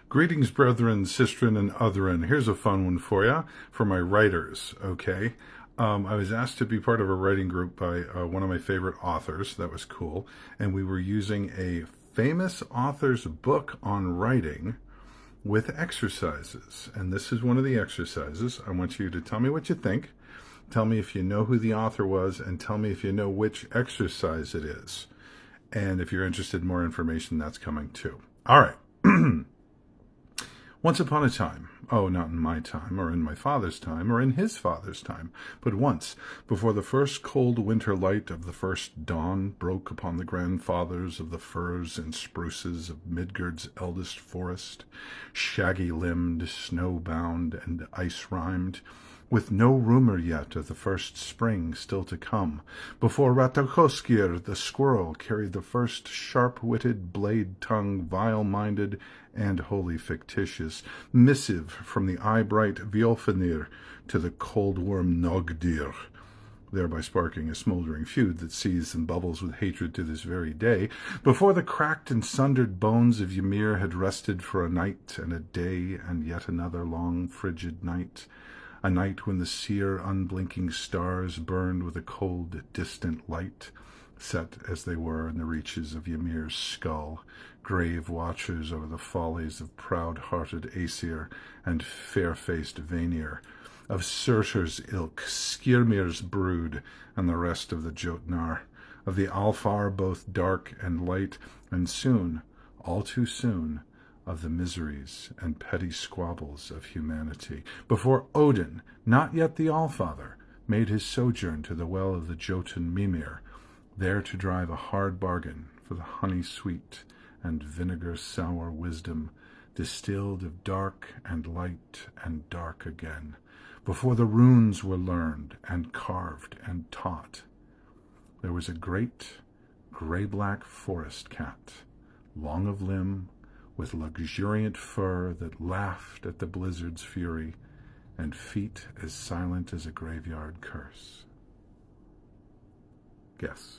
Greetings, brethren, sistren, and otherin. Here's a fun one for you, for my writers, okay? I was asked to be part of a writing group by one of my favorite authors. That was cool. And we were using a famous author's book on writing with exercises. And this is one of the exercises. I want you to tell me what you think. Tell me if you know who the author was, and tell me if you know which exercise it is. And if you're interested in more information, that's coming too. All right. Once upon a time, oh, not in my time, or in my father's time, or in his father's time, but once, before the first cold winter light of the first dawn broke upon the grandfathers of the firs and spruces of Midgard's eldest forest, shaggy-limbed, snow-bound, and ice-rimed, with no rumor yet of the first spring still to come, before Ratakoskir the squirrel carried the first sharp-witted, blade-tongued, vile-minded, and wholly fictitious missive from the eye-bright Violfenir to the cold-worm Nogdir, thereby sparking a smoldering feud that seethes and bubbles with hatred to this very day, before the cracked and sundered bones of Ymir had rested for a night and a day and yet another long frigid night, a night when the sere, unblinking stars burned with a cold, distant light, set as they were in the reaches of Ymir's skull, grave watchers over the follies of proud-hearted Aesir and fair-faced Vanir, of Surtur's ilk, Skirmir's brood, and the rest of the Jotnar, of the Alfar both dark and light, and soon, all too soon, of the miseries and petty squabbles of humanity, before Odin, not yet the Allfather, made his sojourn to the well of the Jotun Mimir, there to drive a hard bargain for the honey-sweet and vinegar-sour wisdom distilled of dark and light and dark again, before the runes were learned and carved and taught. There was a great gray-black forest cat, long of limb, with luxuriant fur that laughed at the blizzard's fury, and feet as silent as a graveyard curse. Guess.